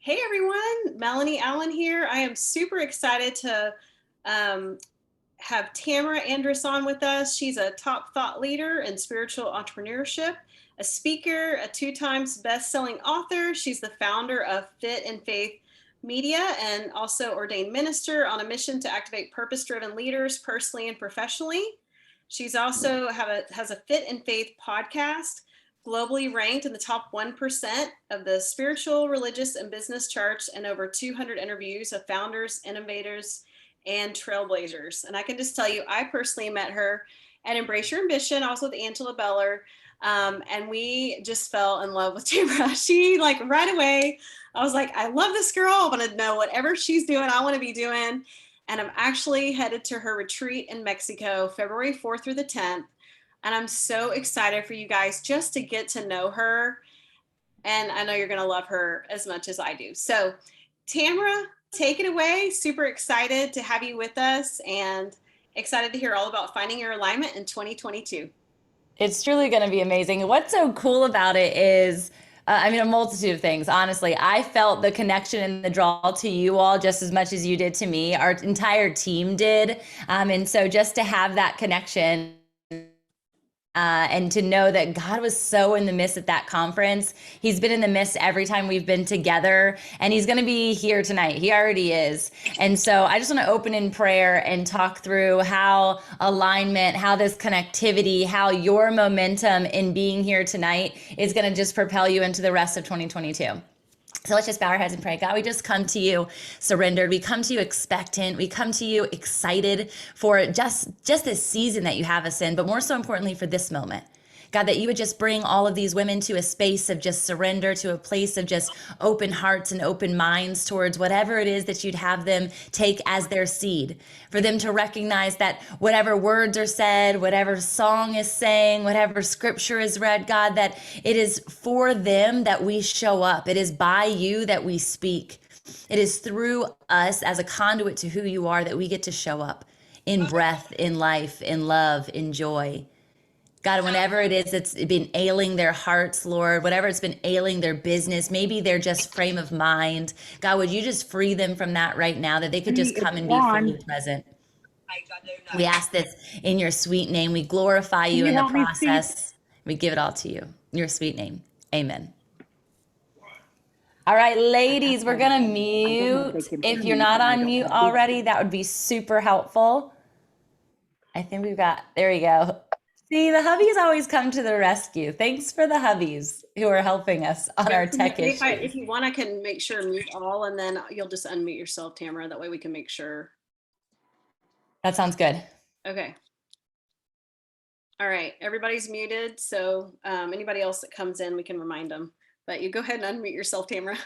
Hey everyone, Melanie Allen here. I am super excited to um, have Tamra Andress on with us. She's a top thought leader in spiritual entrepreneurship, a speaker, a 2 times best-selling author. She's the founder of Fit and Faith Media and also ordained minister on a mission to activate purpose-driven leaders personally and professionally. She's also has a Fit and Faith podcast, globally ranked in the top 1% of the spiritual, religious, and business charts, and over 200 interviews of founders, innovators, and trailblazers. And I can just tell you, I personally met her at Embrace Your Ambition, also with Angela Beller, and we just fell in love with Tamra. She, like, right away, I was like, I love this girl. I want to know whatever she's doing, I want to be doing. And I'm actually headed to her retreat in Mexico, February 4th through the 10th. And I'm so excited for you guys just to get to know her. And I know you're going to love her as much as I do. So, Tamra, take it away. Super excited to have you with us and excited to hear all about finding your alignment in 2022. It's truly going to be amazing. What's so cool about it is, a multitude of things. Honestly, I felt the connection and the draw to you all just as much as you did to me. Our entire team did. And so just to have that connection and to know that God was so in the midst at that conference. He's been in the midst every time we've been together, and he's going to be here tonight. He already is. And so I just want to open in prayer and talk through how alignment, how this connectivity, how your momentum in being here tonight is going to just propel you into the rest of 2022. So let's just bow our heads and pray. God, we just come to you surrendered. We come to you expectant. We come to you excited for just this season that you have us in, but more so importantly for this moment. God, that you would just bring all of these women to a space of just surrender, to a place of just open hearts and open minds towards whatever it is that you'd have them take as their seed. For them to recognize that whatever words are said, whatever song is sang, whatever scripture is read, God, that it is for them that we show up. It is by you that we speak. It is through us as a conduit to who you are that we get to show up in breath, in life, in love, in joy. God, whenever it is that's been ailing their hearts, Lord, whatever it's been ailing their business, maybe their just frame of mind, God, would you just free them from that right now, that they could just come and be fully present. We ask this in your sweet name. We glorify you in the process. We give it all to you. In your sweet name. Amen. All right, ladies, we're going to mute. If you're not on mute already, that would be super helpful. I think there we go. See, the hubbies always come to the rescue. Thanks for the hubbies who are helping us on our tech issues. If you want, I can make sure mute all, and then you'll just unmute yourself, Tamra. That way we can make sure. That sounds good. Okay. All right, everybody's muted. So anybody else that comes in, we can remind them. But you go ahead and unmute yourself, Tamra.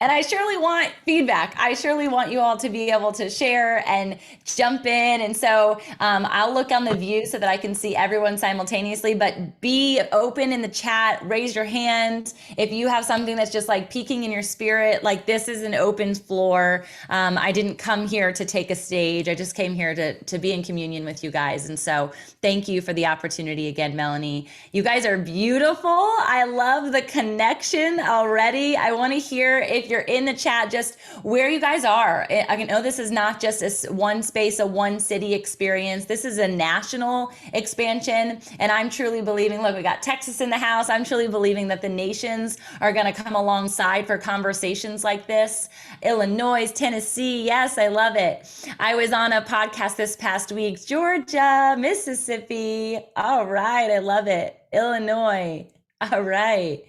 And I surely want feedback. I surely want you all to be able to share and jump in. And so I'll look on the view so that I can see everyone simultaneously, but be open in the chat, raise your hand. If you have something that's just like peaking in your spirit, like this is an open floor. I didn't come here to take a stage. I just came here to be in communion with you guys. And so thank you for the opportunity again, Melanie. You guys are beautiful. I love the connection already. I want to hear if you're in the chat, just where you guys are. I know this is not just a one space, a one city experience. This is a national expansion. And I'm truly believing, look, we got Texas in the house. I'm truly believing that the nations are going to come alongside for conversations like this. Illinois, Tennessee. Yes, I love it. I was on a podcast this past week. Georgia, Mississippi. All right. I love it. Illinois. All right.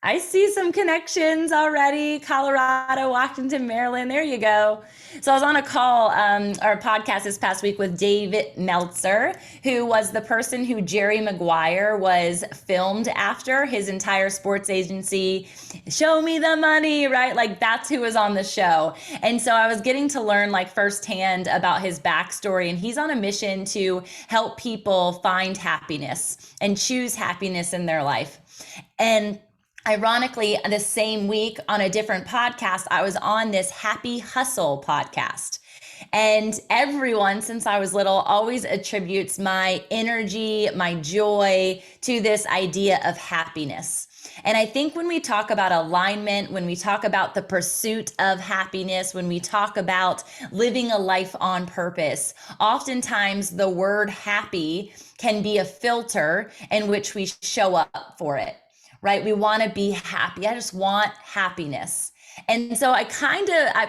I see some connections already. Colorado, Washington, Maryland. There you go. So I was on a call or podcast this past week with David Meltzer, who was the person who Jerry Maguire was filmed after, his entire sports agency. Show me the money, right? Like that's who was on the show. And so I was getting to learn like firsthand about his backstory. And he's on a mission to help people find happiness and choose happiness in their life. And ironically, the same week on a different podcast, I was on this Happy Hustle podcast. And everyone, since I was little, always attributes my energy, my joy to this idea of happiness. And I think when we talk about alignment, when we talk about the pursuit of happiness, when we talk about living a life on purpose, oftentimes the word happy can be a filter in which we show up for it, right? We want to be happy. I just want happiness. And so I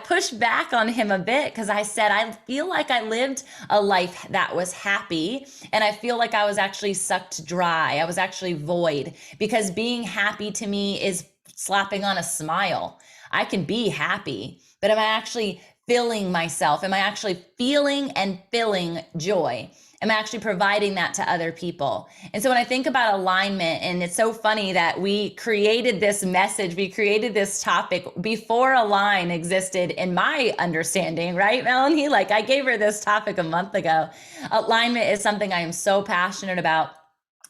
pushed back on him a bit because I said, I feel like I lived a life that was happy. And I feel like I was actually sucked dry. I was actually void, because being happy to me is slapping on a smile. I can be happy, but am I actually filling myself? Am I actually feeling and filling joy? Am I actually providing that to other people? And so when I think about alignment, and it's so funny that we created this message, we created this topic before Align existed in my understanding, right, Melanie? Like, I gave her this topic a month ago. Alignment is something I am so passionate about.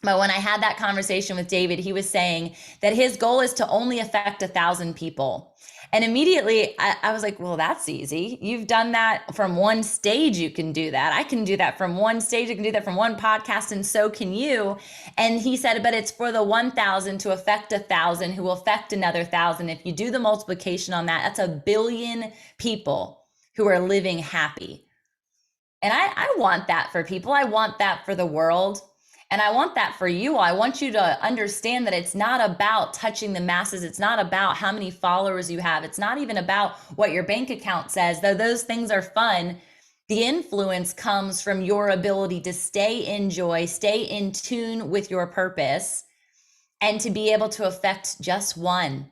But when I had that conversation with David, he was saying that his goal is to only affect 1,000 people. And immediately I was like, well, that's easy. You've done that from one stage. You can do that. I can do that from one stage. I can do that from one podcast, and so can you. And he said, but it's for the 1,000 to affect 1,000 who will affect another 1,000. If you do the multiplication on that, that's 1 billion people who are living happy. And I want that for people. I want that for the world. And I want that for you all. I want you to understand that it's not about touching the masses. It's not about how many followers you have. It's not even about what your bank account says, though those things are fun. The influence comes from your ability to stay in joy, stay in tune with your purpose, and to be able to affect just one.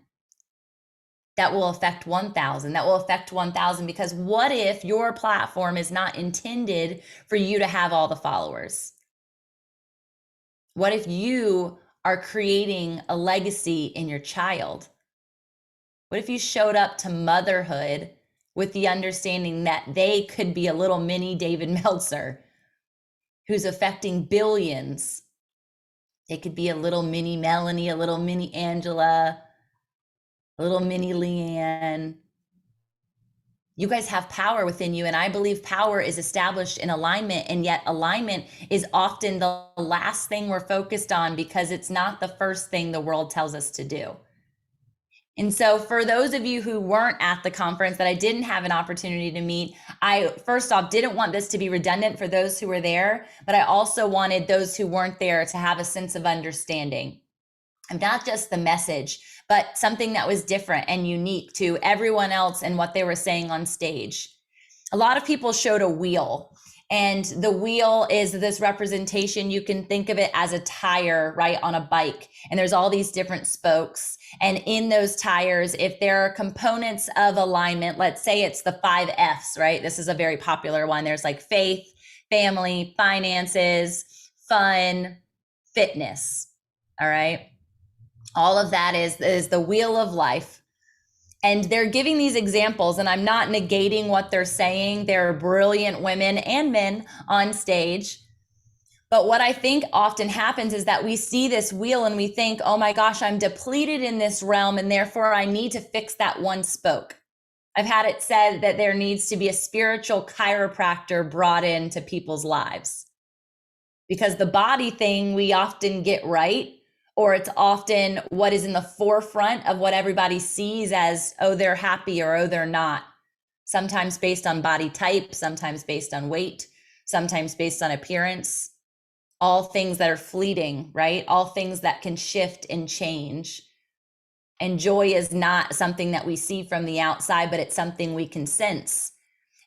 That will affect 1,000, that will affect 1,000, because what if your platform is not intended for you to have all the followers? What if you are creating a legacy in your child? What if you showed up to motherhood with the understanding that they could be a little mini David Meltzer who's affecting billions? They could be a little mini Melanie, a little mini Angela, a little mini Leanne. You guys have power within you, and I believe power is established in alignment, and yet alignment is often the last thing we're focused on because it's not the first thing the world tells us to do. And so for those of you who weren't at the conference that I didn't have an opportunity to meet, I first off didn't want this to be redundant for those who were there, but I also wanted those who weren't there to have a sense of understanding. And not just the message, but something that was different and unique to everyone else and what they were saying on stage. A lot of people showed a wheel, and the wheel is this representation. You can think of it as a tire, right, on a bike. And there's all these different spokes. And in those tires, if there are components of alignment, let's say it's the 5 F's, right? This is a very popular one. There's like faith, family, finances, fun, fitness. All right. All of that is the wheel of life. And they're giving these examples, and I'm not negating what they're saying. There are brilliant women and men on stage. But what I think often happens is that we see this wheel and we think, oh my gosh, I'm depleted in this realm, and therefore I need to fix that one spoke. I've had it said that there needs to be a spiritual chiropractor brought into people's lives, because the body thing we often get right, or it's often what is in the forefront of what everybody sees as, oh, they're happy or oh, they're not. Sometimes based on body type, sometimes based on weight, sometimes based on appearance. All things that are fleeting, right? All things that can shift and change. And joy is not something that we see from the outside, but it's something we can sense.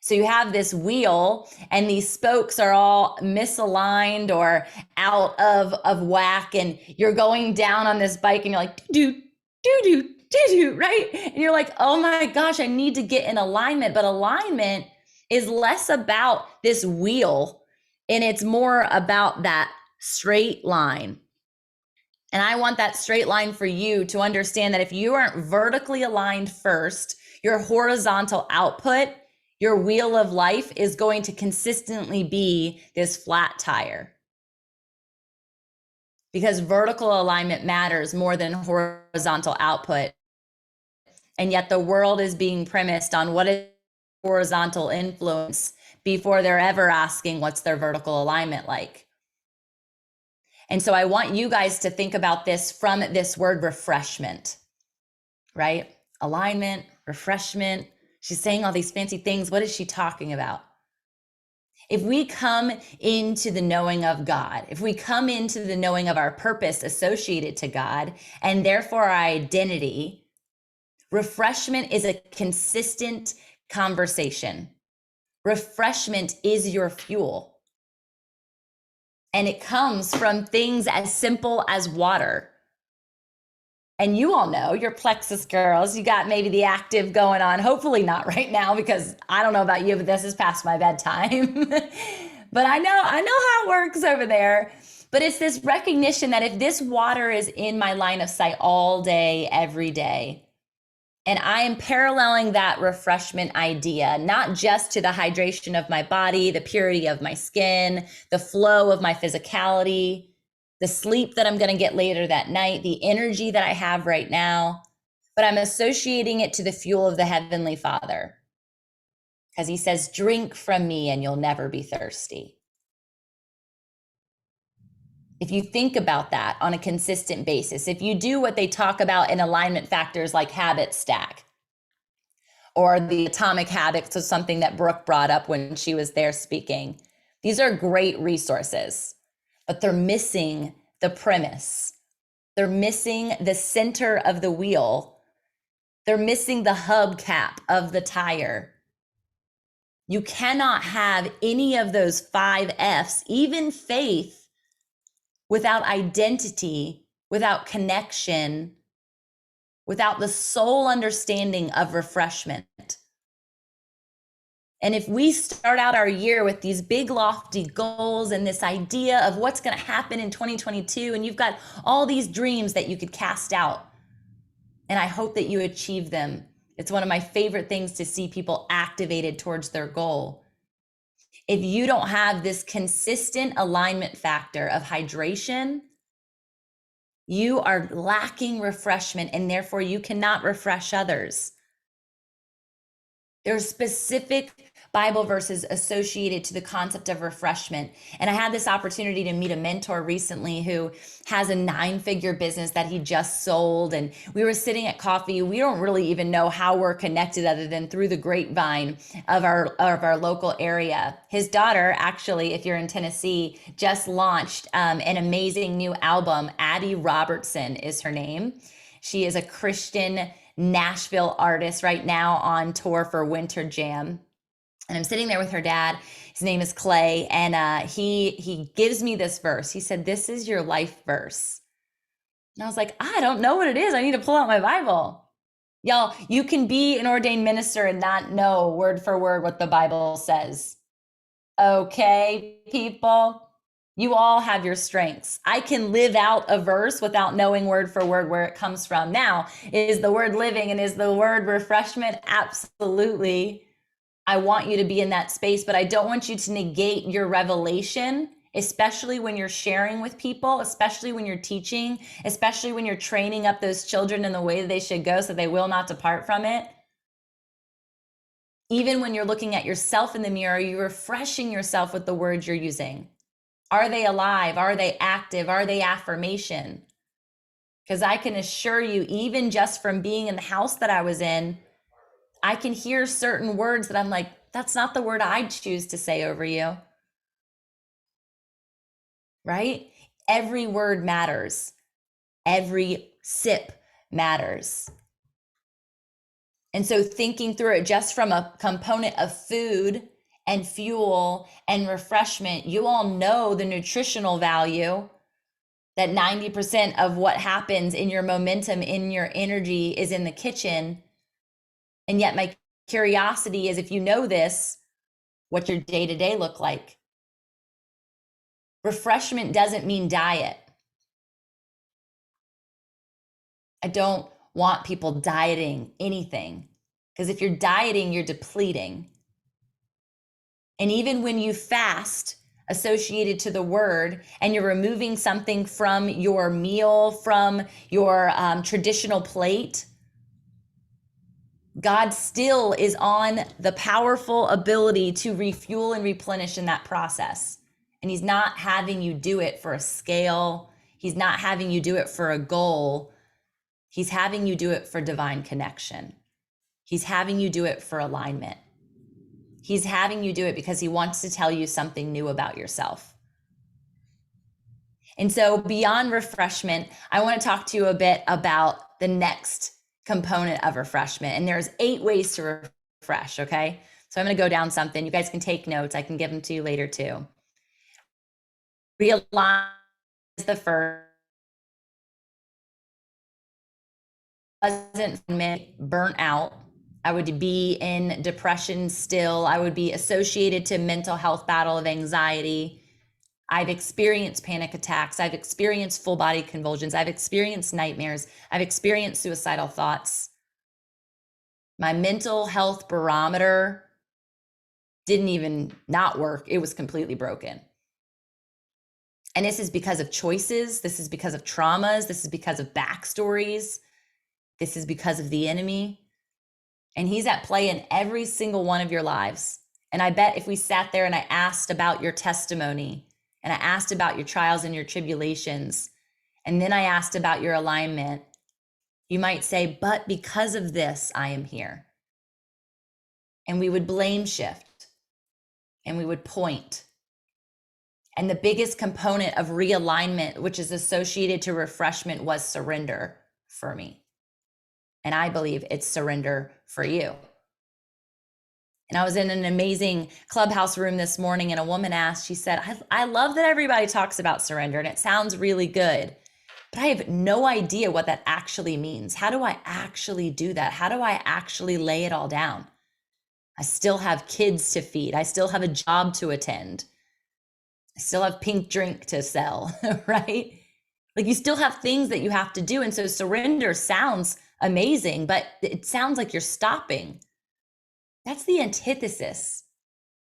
So you have this wheel, and these spokes are all misaligned or out of whack, and you're going down on this bike and you're like, do, right? And you're like, oh my gosh, I need to get in alignment. But alignment is less about this wheel, and it's more about that straight line. And I want that straight line for you to understand that if you aren't vertically aligned first, your horizontal output, your wheel of life, is going to consistently be this flat tire. Because vertical alignment matters more than horizontal output. And yet the world is being premised on what is horizontal influence. before they're ever asking what's their vertical alignment like. And so I want you guys to think about this from this word refreshment, right? Alignment, refreshment. She's saying all these fancy things. What is she talking about? If we come into the knowing of God, if we come into the knowing of our purpose associated to God, and therefore our identity, refreshment is a consistent conversation. Refreshment is your fuel. And it comes from things as simple as water. And you all know, you're Plexus girls, you got maybe the active going on. Hopefully not right now, because I don't know about you, but this is past my bedtime. But I know how it works over there. But it's this recognition that if this water is in my line of sight all day, every day, and I am paralleling that refreshment idea, not just to the hydration of my body, the purity of my skin, the flow of my physicality, the sleep that I'm going to get later that night, the energy that I have right now, but I'm associating it to the fuel of the Heavenly Father. Because he says, drink from me and you'll never be thirsty. If you think about that on a consistent basis, if you do what they talk about in alignment factors like habit stack, or the atomic habits, was something that Brooke brought up when she was there speaking. These are great resources, but they're missing the premise. They're missing the center of the wheel. They're missing the hubcap of the tire. You cannot have any of those 5 F's, even faith, without identity, without connection, without the soul understanding of refreshment. And if we start out our year with these big lofty goals and this idea of what's going to happen in 2022, and you've got all these dreams that you could cast out, and I hope that you achieve them. It's one of my favorite things to see people activated towards their goal. If you don't have this consistent alignment factor of hydration, you are lacking refreshment, and therefore you cannot refresh others. There are specific Bible verses associated to the concept of refreshment. And I had this opportunity to meet a mentor recently who has a 9-figure business that he just sold. And we were sitting at coffee. We don't really even know how we're connected other than through the grapevine of our local area. His daughter, actually, if you're in Tennessee, just launched an amazing new album. Addie Robertson is her name. She is a Christian Nashville artist right now on tour for Winter Jam. And I'm sitting there with her dad. His name is Clay. And he gives me this verse. He said, "This is your life verse." And I was like, I don't know what it is. I need to pull out my Bible. Y'all, you can be an ordained minister and not know word for word what the Bible says. Okay, people? You all have your strengths. I can live out a verse without knowing word for word where it comes from. Now, is the word living and is the word refreshment? Absolutely. I want you to be in that space, but I don't want you to negate your revelation, especially when you're sharing with people, especially when you're teaching, especially when you're training up those children in the way that they should go so they will not depart from it. Even when you're looking at yourself in the mirror, you're refreshing yourself with the words you're using. Are they alive? Are they active? Are they affirmation? Because I can assure you, even just from being in the house that I was in, I can hear certain words that I'm like, that's not the word I'd choose to say over you. Right? Every word matters. Every sip matters. And so thinking through it just from a component of food and fuel and refreshment, you all know the nutritional value that 90% of what happens in your momentum, in your energy is in the kitchen. And yet my curiosity is, if you know this, what's your day-to-day look like? Refreshment doesn't mean diet. I don't want people dieting anything, because if you're dieting, you're depleting. And even when you fast associated to the word and you're removing something from your meal, from your traditional plate, God still is on the powerful ability to refuel and replenish in that process. And he's not having you do it for a scale. He's not having you do it for a goal. He's having you do it for divine connection. He's having you do it for alignment. He's having you do it because he wants to tell you something new about yourself. And so beyond refreshment, I want to talk to you a bit about the next component of refreshment. And there's 8 ways to refresh, okay? So I'm going to go down something. You guys can take notes. I can give them to you later too. Realign is the first. Wasn't burnt out. I would be in depression still. I would be associated to mental health battle of anxiety. I've experienced panic attacks. I've experienced full body convulsions. I've experienced nightmares. I've experienced suicidal thoughts. My mental health barometer didn't even not work. It was completely broken. And this is because of choices. This is because of traumas. This is because of backstories. This is because of the enemy. And he's at play in every single one of your lives. And I bet if we sat there and I asked about your testimony, and I asked about your trials and your tribulations, and then I asked about your alignment, you might say, but because of this, I am here. And we would blame shift and we would point. And the biggest component of realignment, which is associated to refreshment, was surrender for me. And I believe it's surrender for you. And I was in an amazing clubhouse room this morning, and a woman asked, she said, I love that everybody talks about surrender and it sounds really good, but I have no idea what that actually means. How do I actually do that? How do I actually lay it all down? I still have kids to feed. I still have a job to attend. I still have pink drink to sell, right? Like you still have things that you have to do. And so surrender sounds amazing, but it sounds like you're stopping. That's the antithesis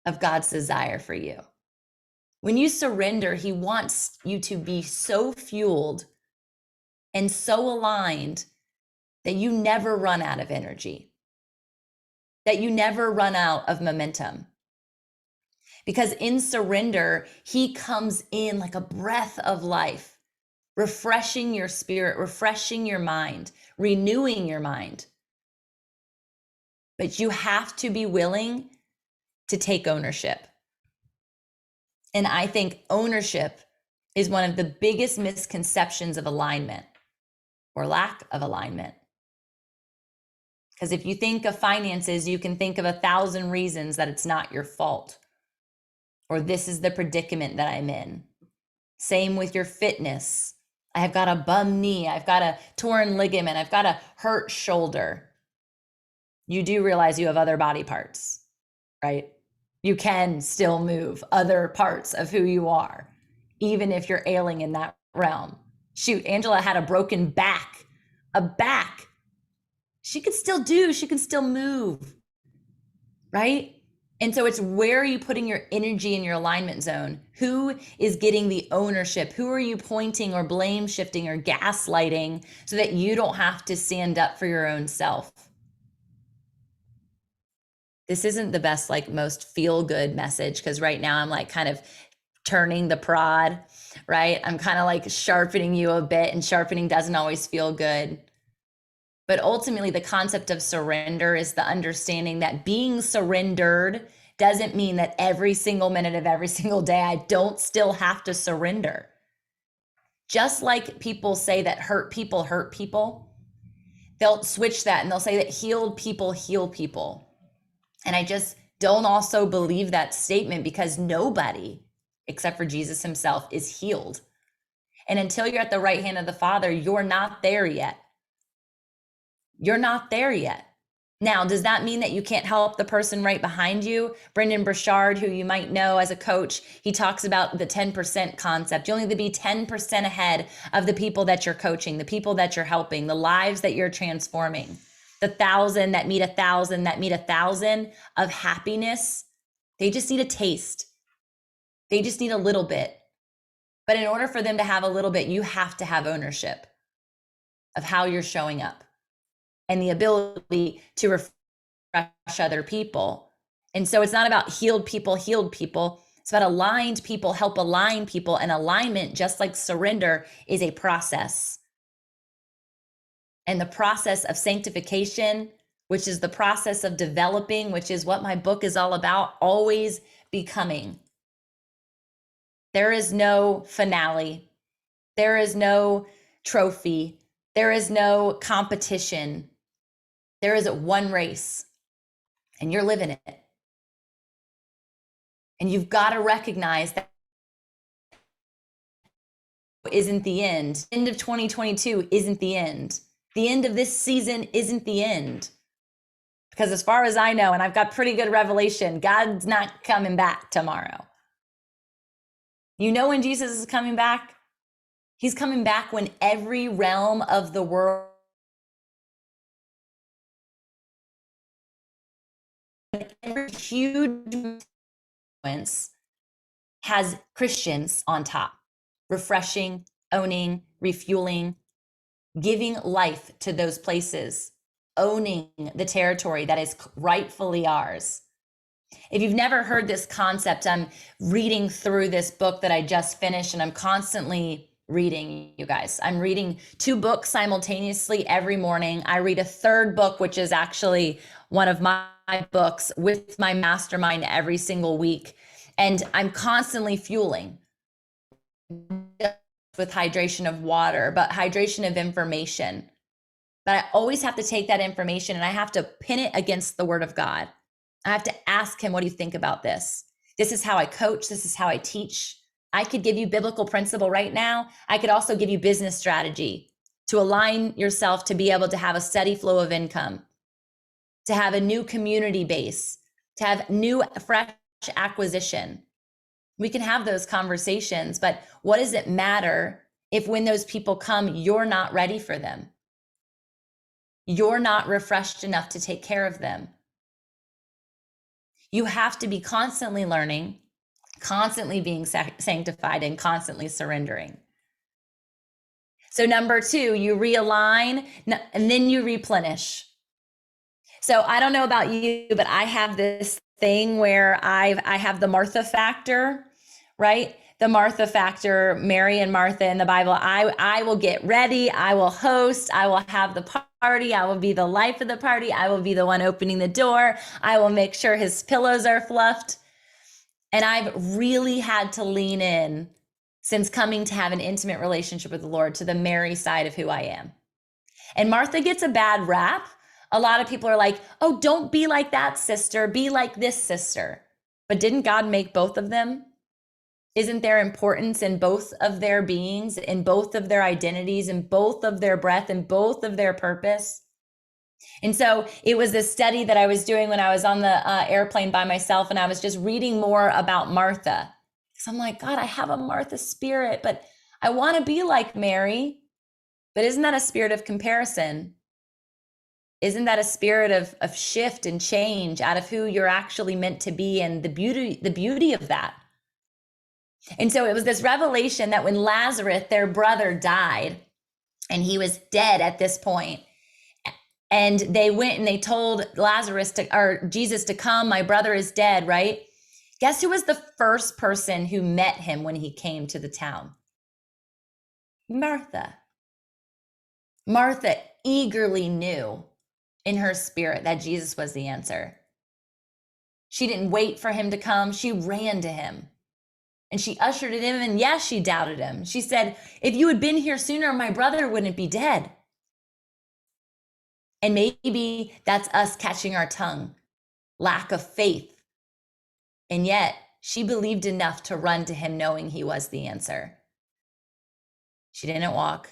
of God's desire for you. When you surrender, he wants you to be so fueled and so aligned that you never run out of energy, that you never run out of momentum. Because in surrender, he comes in like a breath of life, refreshing your spirit, refreshing your mind, renewing your mind. But you have to be willing to take ownership. And I think ownership is one of the biggest misconceptions of alignment or lack of alignment. Because if you think of finances, you can think of 1,000 reasons that it's not your fault, or this is the predicament that I'm in. Same with your fitness. I've got a bum knee. I've got a torn ligament. I've got a hurt shoulder. You do realize you have other body parts, right? You can still move other parts of who you are, even if you're ailing in that realm. Shoot, Angela had a broken back, a back. She can still move, right? And so it's where are you putting your energy in your alignment zone? Who is getting the ownership? Who are you pointing or blame shifting or gaslighting so that you don't have to stand up for your own self? This isn't the best, like most feel good message, because right now I'm like kind of turning the prod, right? I'm kind of like sharpening you a bit, and sharpening doesn't always feel good. But ultimately, the concept of surrender is the understanding that being surrendered doesn't mean that every single minute of every single day, I don't still have to surrender. Just like people say that hurt people, they'll switch that and they'll say that healed people heal people. And I just don't also believe that statement, because nobody except for Jesus himself is healed. And until you're at the right hand of the Father, you're not there yet. You're not there yet. Now, does that mean that you can't help the person right behind you? Brendan Burchard, who you might know as a coach, he talks about the 10% concept. You only need to be 10% ahead of the people that you're coaching, the people that you're helping, the lives that you're transforming. The 1,000 that meet 1,000 that meet 1,000 of happiness, they just need a taste. They just need a little bit. But in order for them to have a little bit, you have to have ownership of how you're showing up and the ability to other people. And so it's not about healed people. It's about aligned people help align people. And alignment, just like surrender, is a process. And the process of sanctification, which is the process of developing, which is what my book is all about, always becoming. There is no finale. There is no trophy. There is no competition. There is one race, and you're living it. And you've got to recognize that isn't the end. End of 2022 isn't the end. The end of this season isn't the end. Because as far as I know, and I've got pretty good revelation, God's not coming back tomorrow. You know when Jesus is coming back? He's coming back when every realm of the world, every huge influence has Christians on top, refreshing, owning, refueling, giving life to those places, owning the territory that is rightfully ours. If you've never heard this concept, I'm reading through this book that I just finished, and I'm constantly reading, you guys. I'm reading 2 books simultaneously every morning. I read a 3rd book, which is actually one of my books, with my mastermind every single week. And I'm constantly fueling with hydration of water, but hydration of information. But I always have to take that information and I have to pin it against the word of God. I have to ask him, what do you think about this? This is how I coach. This is how I teach. I could give you biblical principle right now. I could also give you business strategy to align yourself to be able to have a steady flow of income, to have a new community base, to have new, fresh acquisition. We can have those conversations, but what does it matter if when those people come, you're not ready for them? You're not refreshed enough to take care of them. You have to be constantly learning, constantly being sanctified, and constantly surrendering. So number 2, you realign and then you replenish. So I don't know about you, but I have this thing where I have the Martha factor, right? The Martha factor, Mary and Martha in the Bible. I will get ready. I will host. I will have the party. I will be the life of the party. I will be the one opening the door. I will make sure his pillows are fluffed. And I've really had to lean in since coming to have an intimate relationship with the Lord to the Mary side of who I am. And Martha gets a bad rap. A lot of people are like, oh, don't be like that sister. Be like this sister. But didn't God make both of them? Isn't there importance in both of their beings, in both of their identities, in both of their breath, in both of their purpose? And so it was this study that I was doing when I was on the airplane by myself, and I was just reading more about Martha. So I'm like, God, I have a Martha spirit, but I want to be like Mary. But isn't that a spirit of comparison? Isn't that a spirit of shift and change out of who you're actually meant to be, and the beauty of that? And so it was this revelation that when Lazarus, their brother, died, and he was dead at this point, and they went and they told Jesus to come, my brother is dead, right? Guess who was the first person who met him when he came to the town? Martha. Martha eagerly knew in her spirit that Jesus was the answer. She didn't wait for him to come. She ran to him and she ushered him in. And yes, she doubted him. She said, if you had been here sooner, my brother wouldn't be dead. And maybe that's us catching our tongue, lack of faith. And yet she believed enough to run to him knowing he was the answer. She didn't walk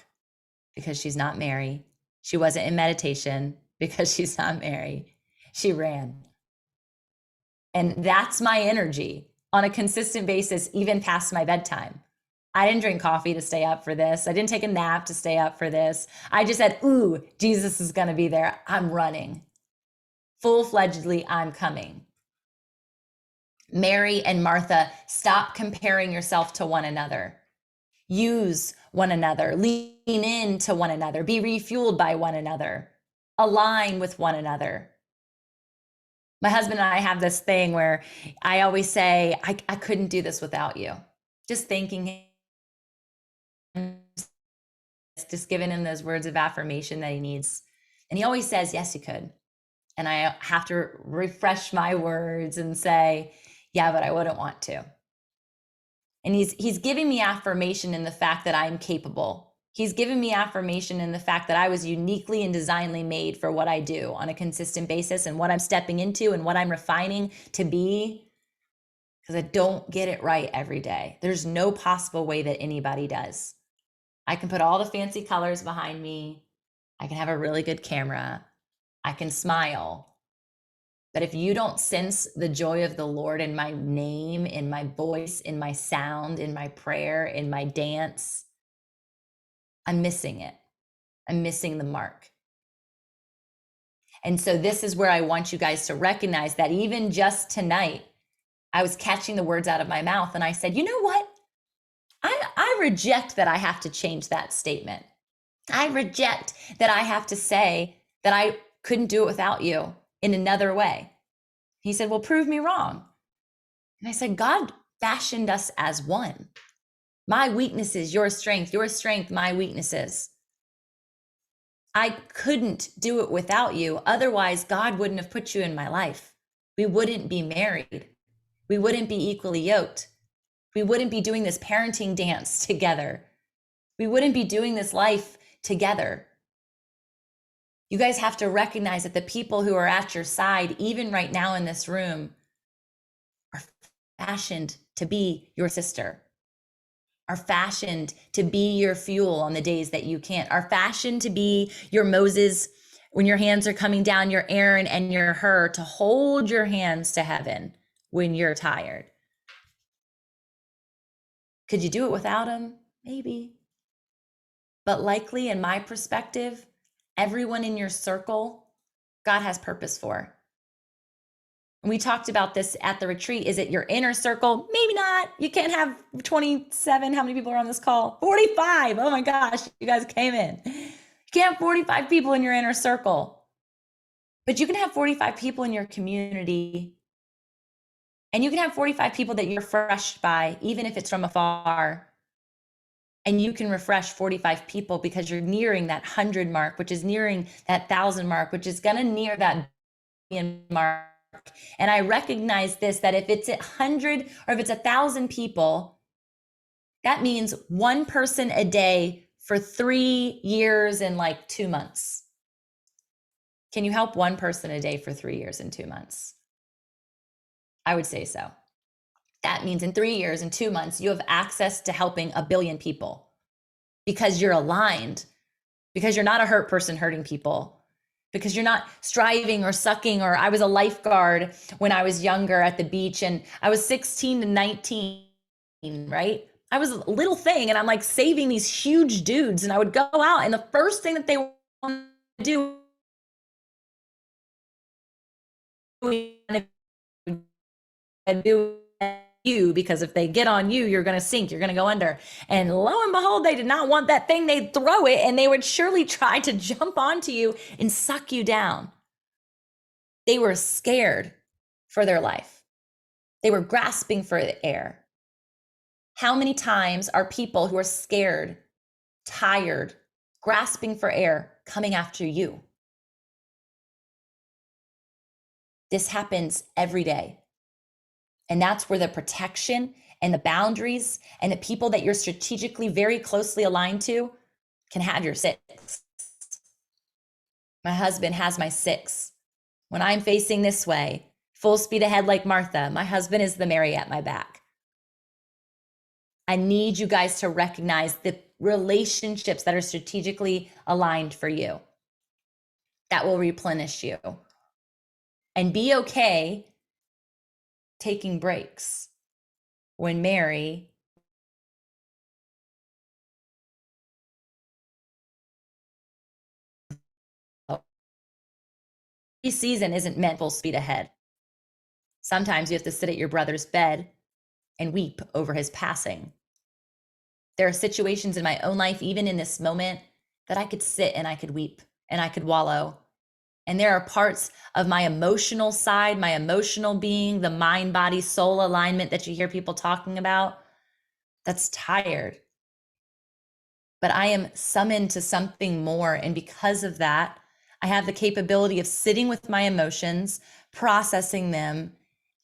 because she's not Mary. She wasn't in meditation because she's not Mary. She ran. And that's my energy on a consistent basis, even past my bedtime. I didn't drink coffee to stay up for this. I didn't take a nap to stay up for this. I just said, ooh, Jesus is going to be there. I'm running. Full-fledgedly, I'm coming. Mary and Martha, stop comparing yourself to one another. Use one another. Lean into one another. Be refueled by one another. Align with one another. My husband and I have this thing where I always say, I couldn't do this without you. Just thanking him, just giving him those words of affirmation that he needs. And he always says, yes, you could. And I have to refresh my words and say, yeah, but I wouldn't want to. And he's giving me affirmation in the fact that I'm capable. He's given me affirmation in the fact that I was uniquely and designedly made for what I do on a consistent basis and what I'm stepping into and what I'm refining to be, because I don't get it right every day. There's no possible way that anybody does. I can put all the fancy colors behind me. I can have a really good camera. I can smile. But if you don't sense the joy of the Lord in my name, in my voice, in my sound, in my prayer, in my dance, I'm missing it. I'm missing the mark. And so this is where I want you guys to recognize that even just tonight, I was catching the words out of my mouth and I said, you know what? I reject that I have to change that statement. I reject that I have to say that I couldn't do it without you in another way. He said, well, prove me wrong. And I said, God fashioned us as one. My weaknesses, your strength, my weaknesses. I couldn't do it without you. Otherwise, God wouldn't have put you in my life. We wouldn't be married. We wouldn't be equally yoked. We wouldn't be doing this parenting dance together. We wouldn't be doing this life together. You guys have to recognize that the people who are at your side, even right now in this room, are fashioned to be your sister, are fashioned to be your fuel on the days that you can't, are fashioned to be your Moses when your hands are coming down, your Aaron and your Hur, to hold your hands to heaven when you're tired. Could you do it without him? Maybe. But likely, in my perspective, everyone in your circle, God has purpose for. And we talked about this at the retreat. Is it your inner circle? Maybe not. You can't have 27. How many people are on this call? 45. Oh my gosh, you guys came in. You can't have 45 people in your inner circle. But you can have 45 people in your community. And you can have 45 people that you're refreshed by, even if it's from afar. And you can refresh 45 people because you're nearing that 100 mark, which is nearing that 1,000 mark, which is going to near that billion mark. And I recognize this, that if it's 100 or if it's 1,000 people, that means one person a day for 3 years and like 2 months. Can you help one person a day for 3 years and 2 months? I would say so. That means in 3 years and 2 months, you have access to helping 1 billion people because you're aligned, because you're not a hurt person hurting people, because you're not striving or sucking. Or I was a lifeguard when I was younger at the beach, and I was 16 to 19, right? I was a little thing, and I'm like saving these huge dudes, and I would go out, and the first thing that they want to do you, because if they get on you, you're going to sink, you're going to go under. And lo and behold, they did not want that thing. They'd throw it, and they would surely try to jump onto you and suck you down. They were scared for their life. They were grasping for the air. How many times are people who are scared, tired, grasping for air coming after you? This happens every day. And that's where the protection and the boundaries and the people that you're strategically very closely aligned to can have your 6. My husband has my 6. When I'm facing this way, full speed ahead like Martha, my husband is the Mary at my back. I need you guys to recognize the relationships that are strategically aligned for you, that will replenish you. And be okay taking breaks when Mary season isn't meant full speed ahead. Sometimes you have to sit at your brother's bed and weep over his passing. There are situations in my own life, even in this moment, that I could sit and I could weep and I could wallow And there are parts of my emotional side, my emotional being, the mind, body, soul alignment that you hear people talking about, that's tired. But I am summoned to something more. And because of that, I have the capability of sitting with my emotions, processing them,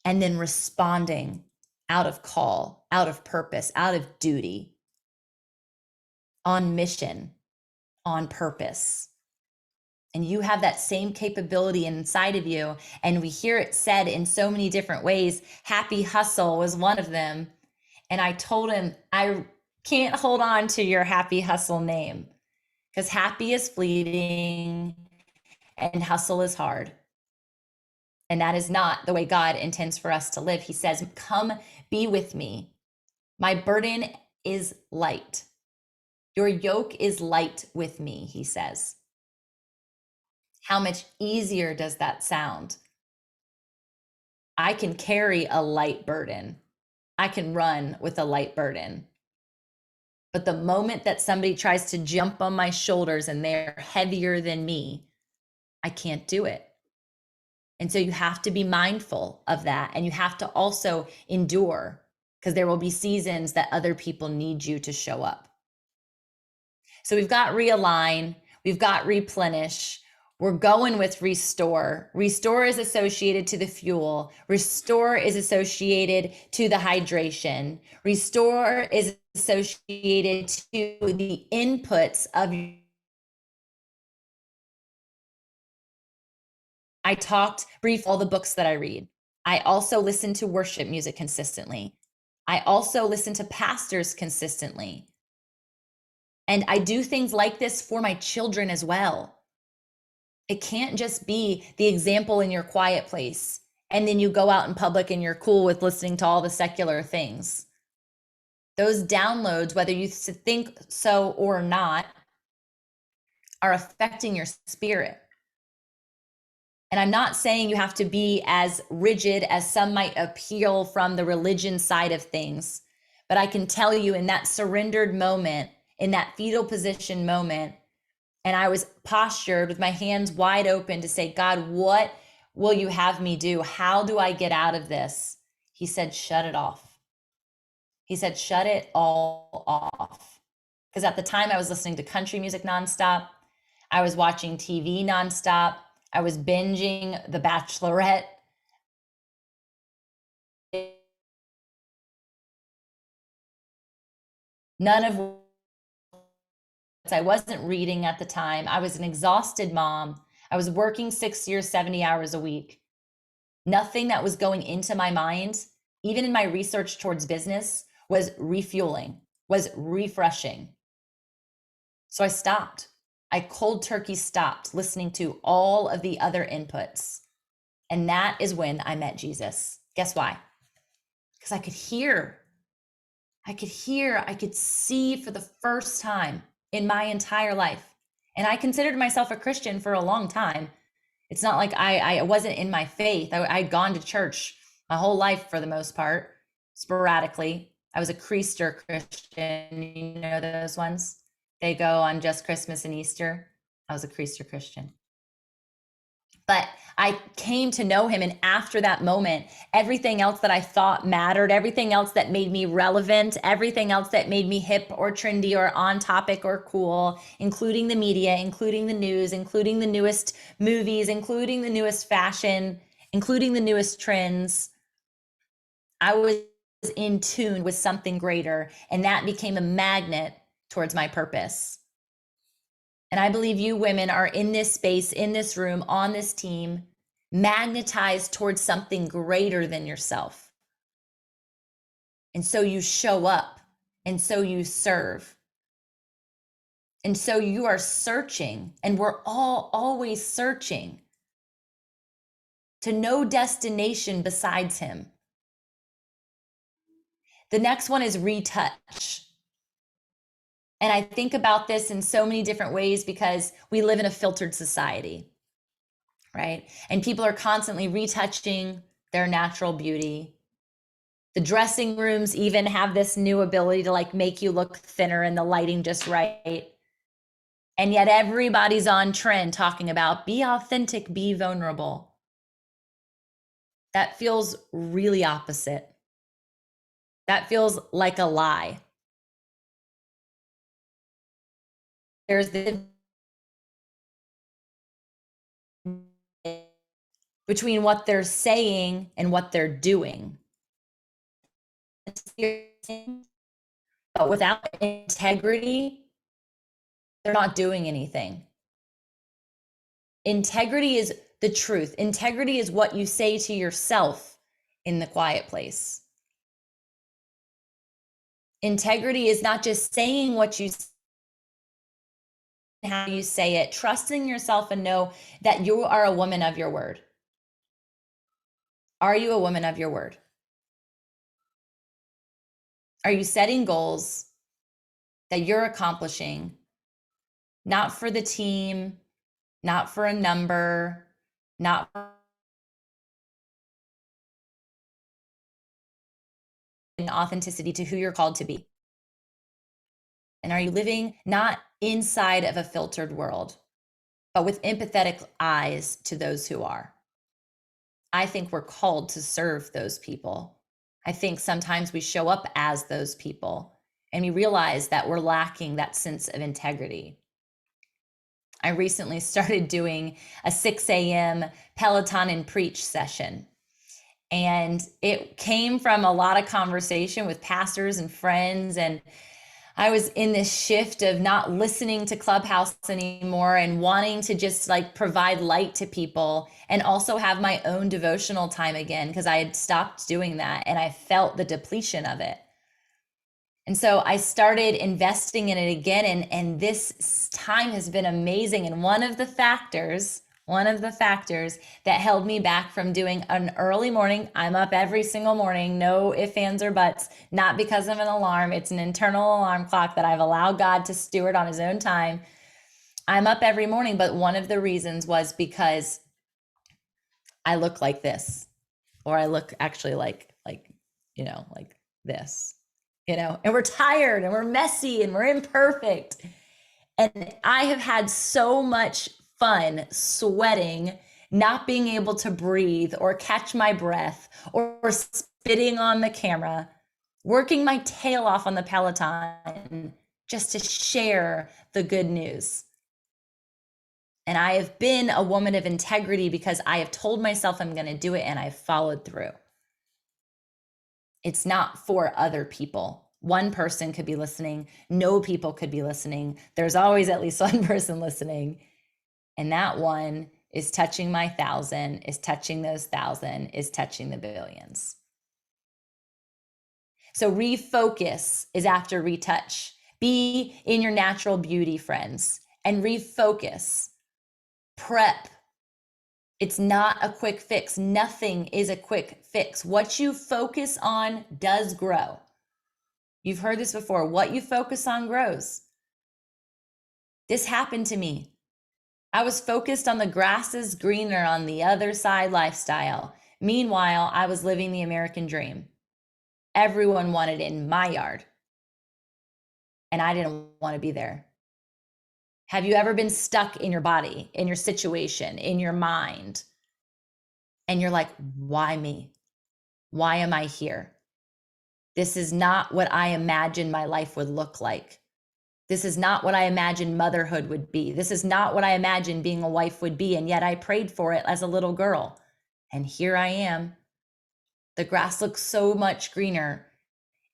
and then responding out of call, out of purpose, out of duty, on mission, on purpose. And you have that same capability inside of you. And we hear it said in so many different ways. Happy hustle was one of them. And I told him, I can't hold on to your happy hustle name because happy is fleeting and hustle is hard. And that is not the way God intends for us to live. He says, come be with me. My burden is light. Your yoke is light with me, he says. How much easier does that sound? I can carry a light burden. I can run with a light burden. But the moment that somebody tries to jump on my shoulders and they're heavier than me, I can't do it. And so you have to be mindful of that. And you have to also endure because there will be seasons that other people need you to show up. So we've got realign, we've got replenish. We're going with restore. Restore is associated to the fuel. Restore is associated to the hydration. Restore is associated to the inputs of. I talked briefly all the books that I read. I also listen to worship music consistently. I also listen to pastors consistently. And I do things like this for my children as well. It can't just be the example in your quiet place and then you go out in public and you're cool with listening to all the secular things. Those downloads, whether you think so or not, are affecting your spirit. And I'm not saying you have to be as rigid as some might appeal from the religion side of things, but I can tell you in that surrendered moment, in that fetal position moment, and I was postured with my hands wide open to say, God, what will you have me do? How do I get out of this? He said, shut it off. He said, shut it all off. Because at the time I was listening to country music nonstop. I was watching TV nonstop. I was binging The Bachelorette. None of I wasn't reading at the time. I was an exhausted mom. I was working 6 years, 70 hours a week. Nothing that was going into my mind, even in my research towards business, was refueling, was refreshing. So I stopped. I cold turkey stopped listening to all of the other inputs. And that is when I met Jesus. Guess why? Because I could hear, I could see for the first time in my entire life. And I considered myself a Christian for a long time. It's not like I wasn't in my faith. I'd gone to church my whole life for the most part, sporadically. I was a Creaster Christian. You know those ones? They go on just Christmas and Easter. I was a Creaster Christian. But I came to know him. And after that moment, everything else that I thought mattered, everything else that made me relevant, everything else that made me hip or trendy or on topic or cool, including the media, including the news, including the newest movies, including the newest fashion, including the newest trends, I was in tune with something greater. And that became a magnet towards my purpose. And I believe you women are in this space, in this room, on this team, magnetized towards something greater than yourself. And so you show up, and so you serve. And so you are searching, and we're all always searching to no destination besides him. The next one is retouch. And I think about this in so many different ways because we live in a filtered society, right? And people are constantly retouching their natural beauty. The dressing rooms even have this new ability to like make you look thinner and the lighting just right. And yet everybody's on trend talking about be authentic, be vulnerable. That feels really opposite. That feels like a lie. There's the between what they're saying and what they're doing. But without integrity, they're not doing anything. Integrity is the truth. Integrity is what you say to yourself in the quiet place. Integrity is not just saying what you say, how you say it, trusting yourself and know that you are a woman of your word. Are you a woman of your word? Are you setting goals that you're accomplishing, not for the team, not for a number, not for an authenticity to who you're called to be? And are you living not inside of a filtered world, but with empathetic eyes to those who are? I think we're called to serve those people. I think sometimes we show up as those people and we realize that we're lacking that sense of integrity. I recently started doing a 6 a.m. Peloton and Preach session. And it came from a lot of conversation with pastors and friends. And I was in this shift of not listening to Clubhouse anymore and wanting to just like provide light to people and also have my own devotional time again, because I had stopped doing that and I felt the depletion of it. And so I started investing in it again. And this time has been amazing. And one of the factors that held me back from doing an early morning, I'm up every single morning, no ifs, ands, or buts, not because of an alarm. It's an internal alarm clock that I've allowed God to steward on his own time. I'm up every morning, but one of the reasons was because I look like this, or I look actually like this, and we're tired and we're messy and we're imperfect. And I have had so much fun sweating, not being able to breathe or catch my breath or spitting on the camera, working my tail off on the Peloton just to share the good news. And I have been a woman of integrity because I have told myself I'm going to do it and I've followed through. It's not for other people. One person could be listening. No people could be listening. There's always at least one person listening. And that one is touching my 1,000, is touching those 1,000, is touching the billions. So refocus is after retouch. Be in your natural beauty, friends, and refocus. Prep. It's not a quick fix. Nothing is a quick fix. What you focus on does grow. You've heard this before. What you focus on grows. This happened to me. I was focused on the grass is greener on the other side lifestyle. Meanwhile, I was living the American dream. Everyone wanted it in my yard, and I didn't want to be there. Have you ever been stuck in your body, in your situation, in your mind? And you're like, why me? Why am I here? This is not what I imagined my life would look like. This is not what I imagined motherhood would be. This is not what I imagined being a wife would be. And yet I prayed for it as a little girl. And here I am. The grass looks so much greener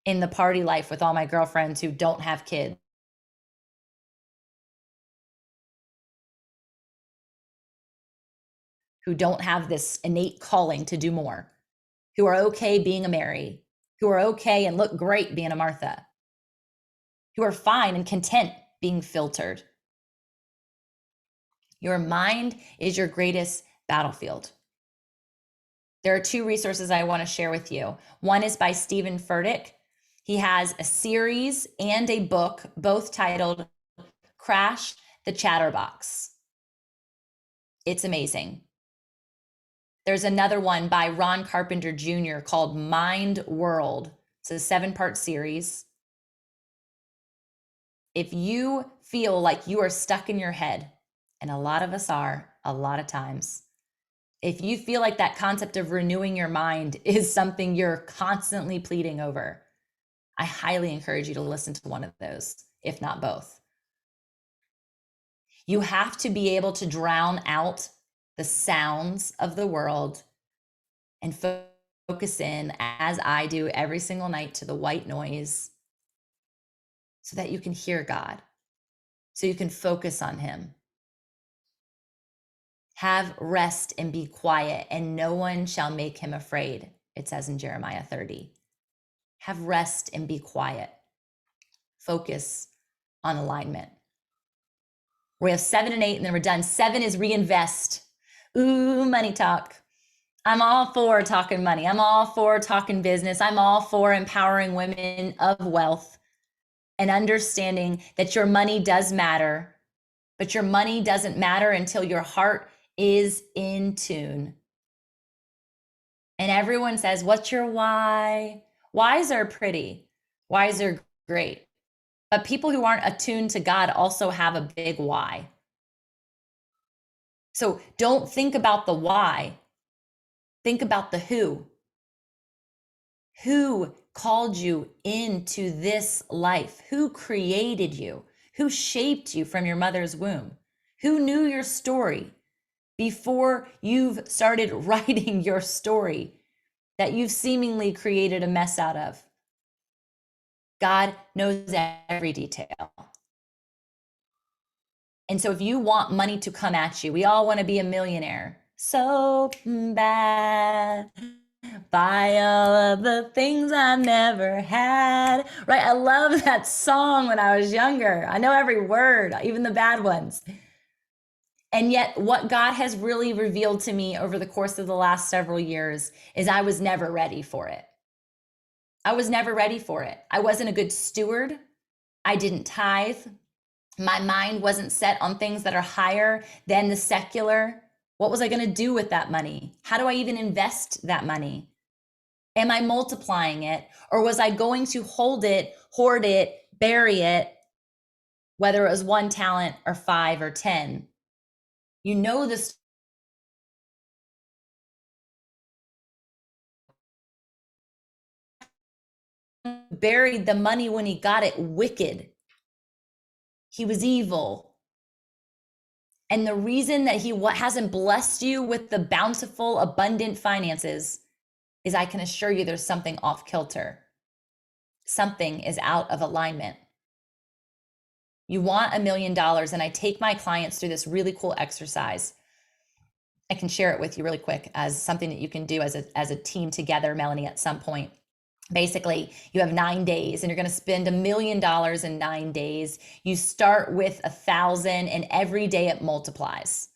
in the party life with all my girlfriends who don't have kids. Who don't have this innate calling to do more. Who are okay being a Mary. Who are okay and look great being a Martha. Who are fine and content being filtered. Your mind is your greatest battlefield. There are two resources I want to share with you. One is by Stephen Furtick. He has a series and a book, both titled Crash the Chatterbox. It's amazing. There's another one by Ron Carpenter Jr. called Mind World. It's a 7-part series. If you feel like you are stuck in your head, and a lot of us are a lot of times, if you feel like that concept of renewing your mind is something you're constantly pleading over, I highly encourage you to listen to one of those, if not both. You have to be able to drown out the sounds of the world and focus in, as I do every single night, to the white noise so that you can hear God, so you can focus on Him. Have rest and be quiet, and no one shall make him afraid, it says in Jeremiah 30. Have rest and be quiet. Focus on alignment. We have 7 and 8, and then we're done. 7 is reinvest. Ooh, money talk. I'm all for talking money. I'm all for talking business. I'm all for empowering women of wealth and understanding that your money does matter, but your money doesn't matter until your heart is in tune. And everyone says, what's your why? Whys are pretty. Whys are great. But people who aren't attuned to God also have a big why. So don't think about the why. Think about the who. Who called you into this life? Who created you? Who shaped you from your mother's womb? Who knew your story before you've started writing your story that you've seemingly created a mess out of? God knows every detail. And so if you want money to come at you, we all want to be a millionaire so bad. Buy all of the things I never had. Right? I love that song when I was younger. I know every word, even the bad ones. And yet what God has really revealed to me over the course of the last several years is I was never ready for it. I was never ready for it. I wasn't a good steward. I didn't tithe. My mind wasn't set on things that are higher than the secular. What was I going to do with that money? How do I even invest that money? Am I multiplying it? Or was I going to hold it, hoard it, bury it, whether it was 1 talent or 5 or 10? You know this. Buried the money when he got it wicked. He was evil. And the reason that he hasn't blessed you with the bountiful, abundant finances is, I can assure you, there's something off kilter. Something is out of alignment. You want $1 million, and I take my clients through this really cool exercise. I can share it with you really quick as something that you can do as a team together, Melanie, at some point. Basically, you have 9 days and you're going to spend $1 million in 9 days. You start with 1,000, and every day it multiplies.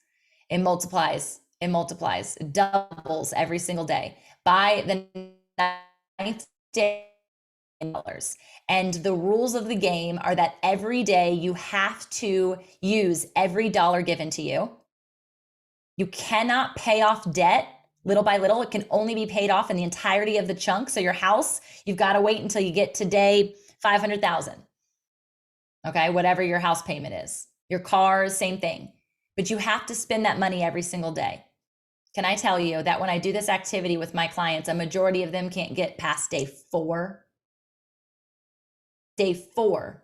It multiplies. It multiplies. It doubles every single day. By the 9th day, dollars. And the rules of the game are that every day you have to use every dollar given to you. You cannot pay off debt little by little. It can only be paid off in the entirety of the chunk. So your house, you've got to wait until you get to day 500,000. Okay, whatever your house payment is. Your cars, same thing. But you have to spend that money every single day. Can I tell you that when I do this activity with my clients, a majority of them can't get past day 4? Day 4.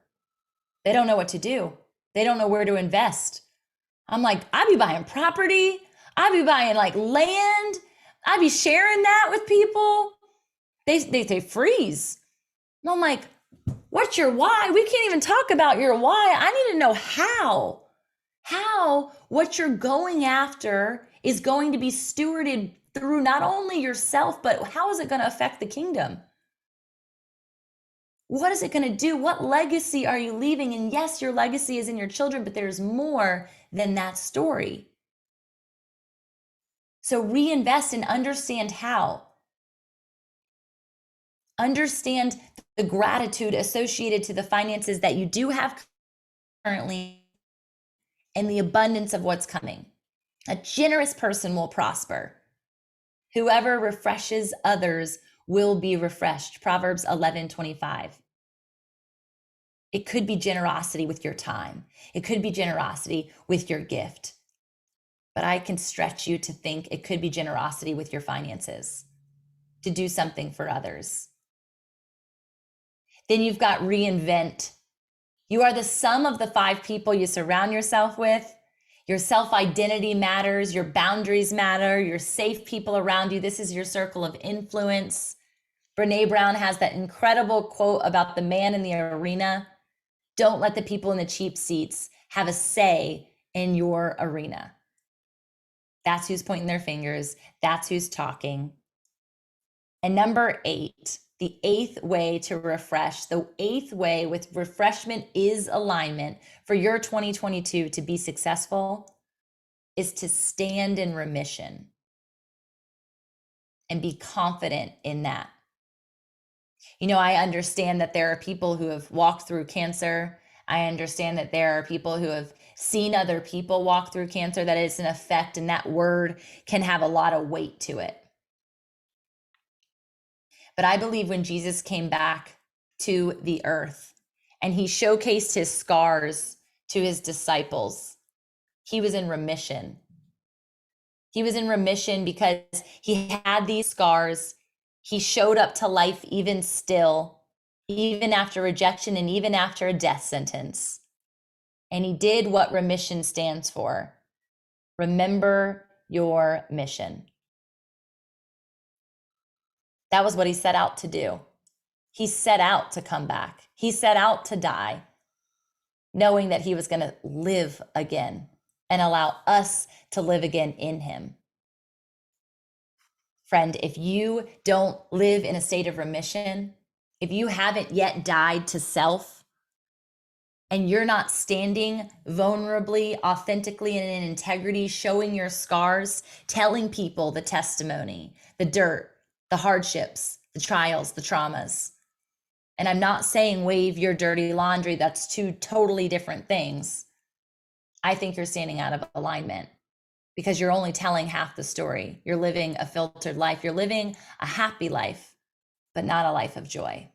They don't know what to do. They don't know where to invest. I'm like, I'd be buying property. I'd be buying like land. I'd be sharing that with people. They freeze. And I'm like, what's your why? We can't even talk about your why. I need to know how what you're going after is going to be stewarded through not only yourself, but how is it going to affect the kingdom? What is it going to do? What legacy are you leaving? And yes, your legacy is in your children, but there's more than that story. So reinvest and understand how. Understand the gratitude associated to the finances that you do have currently and the abundance of what's coming. A generous person will prosper. Whoever refreshes others will be refreshed. Proverbs 11:25. It could be generosity with your time. It could be generosity with your gift. But I can stretch you to think it could be generosity with your finances, to do something for others. Then you've got reinvent. You are the sum of the 5 people you surround yourself with. Your self-identity matters. Your boundaries matter. Your safe people around you. This is your circle of influence. Brene Brown has that incredible quote about the man in the arena. Don't let the people in the cheap seats have a say in your arena. That's who's pointing their fingers. That's who's talking. And number 8, the 8th way to refresh, the 8th way with refreshment is alignment for your 2022 to be successful is to stand in remission and be confident in that. You know, I understand that there are people who have walked through cancer. I understand that there are people who have seen other people walk through cancer, that it's an effect, and that word can have a lot of weight to it. But I believe when Jesus came back to the earth and he showcased his scars to his disciples, he was in remission. He was in remission because he had these scars. He showed up to life even still, even after rejection and even after a death sentence. And he did what remission stands for. Remember your mission. That was what he set out to do. He set out to come back. He set out to die, knowing that he was going to live again and allow us to live again in him. Friend, if you don't live in a state of remission, if you haven't yet died to self, and you're not standing vulnerably, authentically, and in integrity, showing your scars, telling people the testimony, the dirt, the hardships, the trials, the traumas. And I'm not saying wave your dirty laundry. That's 2 totally different things. I think you're standing out of alignment because you're only telling half the story. You're living a filtered life. You're living a happy life, but not a life of joy.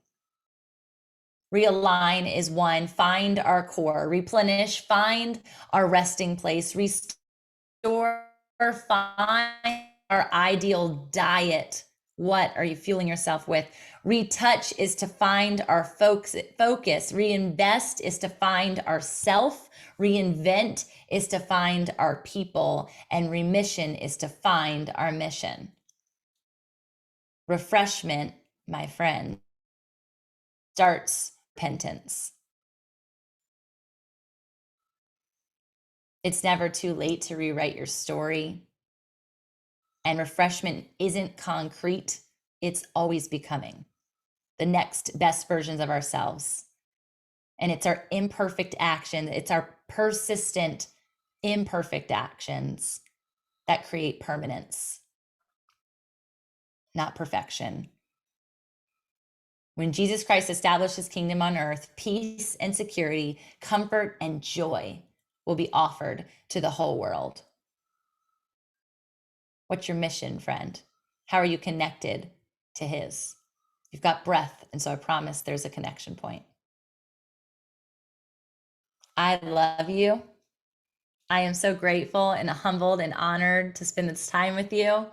Realign is 1, find our core, replenish, find our resting place, restore, find our ideal diet. What are you fueling yourself with? Retouch is to find our focus. Reinvest is to find ourself. Reinvent is to find our people. And remission is to find our mission. Refreshment, my friend, starts repentance. It's never too late to rewrite your story. And refreshment isn't concrete. It's always becoming the next best versions of ourselves. And it's our imperfect action. It's our persistent, imperfect actions that create permanence, not perfection. When Jesus Christ established his kingdom on earth, peace and security, comfort and joy will be offered to the whole world. What's your mission, friend? How are you connected to his? You've got breath, and so I promise there's a connection point. I love you. I am so grateful and humbled and honored to spend this time with you.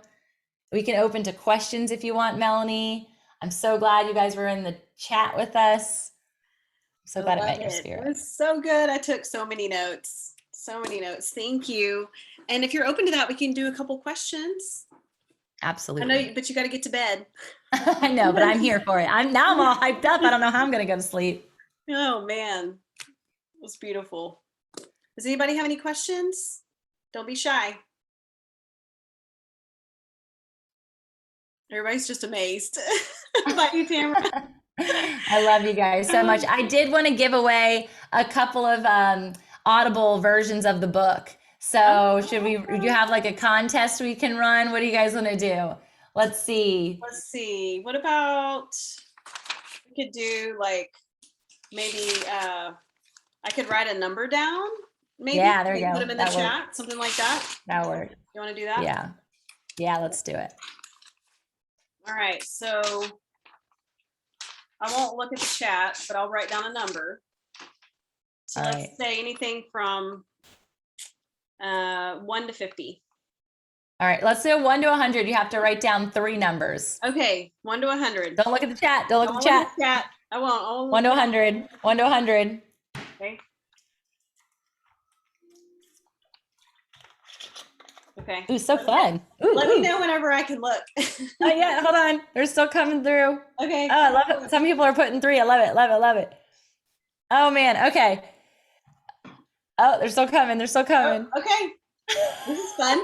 We can open to questions if you want, Melanie. I'm so glad you guys were in the chat with us. I'm so glad it met your spirit. It was so good. I took so many notes. So many notes. Thank you. And if you're open to that, we can do a couple questions. Absolutely. I know, but you got to get to bed. I know, but I'm here for it. I'm all hyped up. I don't know how I'm going to go to sleep. Oh man, it was beautiful. Does anybody have any questions? Don't be shy. Everybody's just amazed by you, Tamra. I love you guys so much. I did want to give away a couple of Audible versions of the book. So should you have like a contest we can run? What do you guys want to do? Let's see. What about, we could do like, maybe I could write a number down. Maybe. Yeah, there you go. Put them in the chat, something like that. That works. You want to do that? Yeah. Yeah, let's do it. All right, so I won't look at the chat, but I'll write down a number. So let's say anything from 1 to 50. All right, let's do 1 to 100. You have to write down 3 numbers. Okay, 1 to 100. Don't look at the chat. Don't look at the Look chat. at I won't. 1 to 100. 1 to 100. Okay. Okay. Ooh, so fun. Ooh, Let me know whenever I can look. Oh yeah, hold on. They're still coming through. Okay. Oh, I love it. Some people are putting 3. I love it. Love it. Love it. Oh man. Okay. Oh, they're still coming. They're still coming. Oh, okay. This is fun.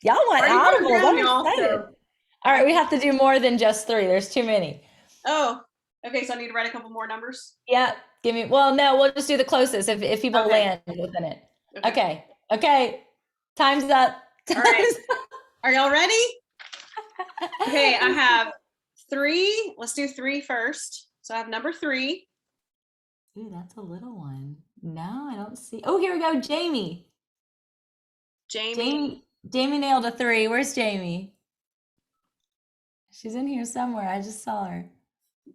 Y'all want audibles. I'm excited. So. All right, we have to do more than just 3. There's too many. Oh, okay. So I need to write a couple more numbers. Yeah. Give me. Well, no, we'll just do the closest if people land within it. Okay. Okay. Time's up. All right. Are y'all ready? Okay, I have 3. Let's do 3 first. So I have number 3. Ooh, that's a little one. No, I don't see. Oh, here we go. Jamie. Jamie nailed a 3. Where's Jamie? She's in here somewhere. I just saw her.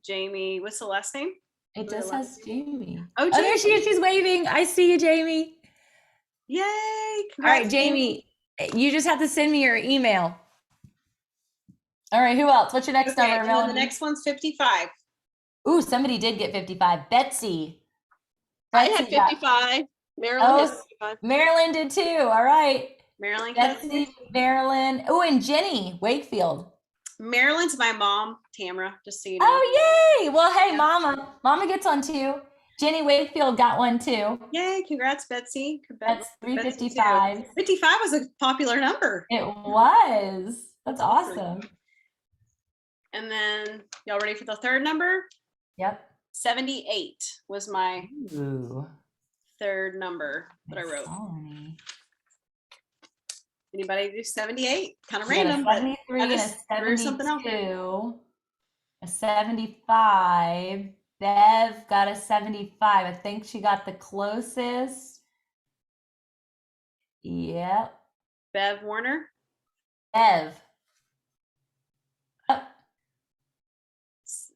Jamie, what's the last name? It just says Jamie. Oh, there she is. She's waving. I see you, Jamie. Yay. Congrats, all right, Jamie, you just have to send me your email. All right, who else? What's your next number, Melanie? The next one's 55. Ooh, somebody did get 55. Betsy. I had 55. Marilyn has 55. Marilyn did too. All right. Marilyn. Betsy, Marilyn. Oh, and Jenny Wakefield. Marilyn's my mom, Tamra, just so you know. Oh, yay. Well, hey, Mama gets on too. Jenny Wakefield got one too. Yay, congrats, Betsy. That's 355. 55 was a popular number. It was. That's awesome. And then, y'all ready for the third number? Yep. 78 was my third number that I wrote. Anybody do 78? Kind of random. 73 and a 72. A 75. Bev got a 75. I think she got the closest. Yep. Bev Warner. Bev.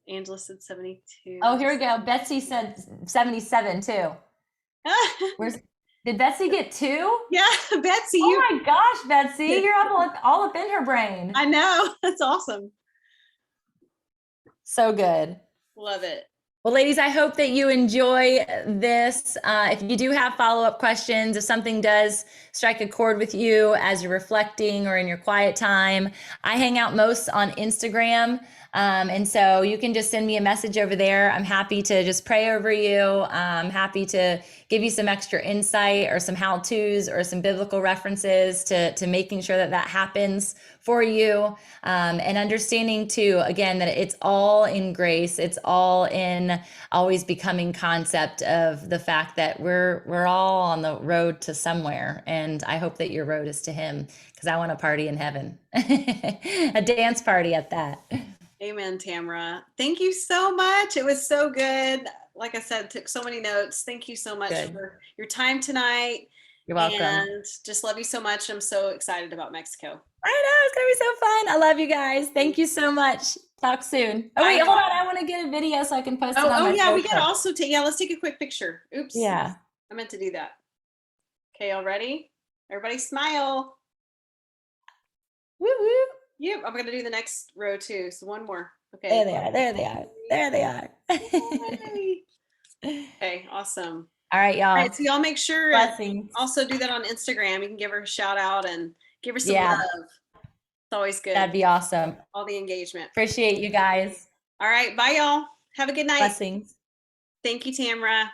Angela said 72. Oh, here we go. Betsy said 77 too. Did Betsy get 2? Yeah, Betsy. Oh my gosh, Betsy, you're all up in her brain. I know. That's awesome. So good. Love it. Well, ladies, I hope that you enjoy this. If you do have follow-up questions, if something does strike a chord with you as you're reflecting or in your quiet time, I hang out most on Instagram. And so you can just send me a message over there. I'm happy to just pray over you. I'm happy to give you some extra insight or some how-tos or some biblical references to making sure that that happens for you. And understanding too, again, that it's all in grace. It's all in always becoming concept of the fact that we're all on the road to somewhere. And I hope that your road is to him, because I want a party in heaven, a dance party at that. Amen, Tamra. Thank you so much. It was so good. Like I said, took so many notes. Thank you so much for your time tonight. You're welcome. And just love you so much. I'm so excited about Mexico. I know, it's going to be so fun. I love you guys. Thank you so much. Talk soon. Oh, wait, hold on. I want to get a video so I can post it on my yeah, we got to also take, let's take a quick picture. Oops. Yeah. I meant to do that. Okay, all ready? Everybody smile. Woo woo. Yep, I'm going to do the next row too. So one more. Okay. There they are. There they are. There they are. Okay, awesome. All right, y'all. All right, so y'all make sure Blessings. Also do that on Instagram. You can give her a shout out and give her some love. It's always good. That'd be awesome. All the engagement. Appreciate you guys. All right, bye y'all. Have a good night. Blessings. Thank you, Tamra.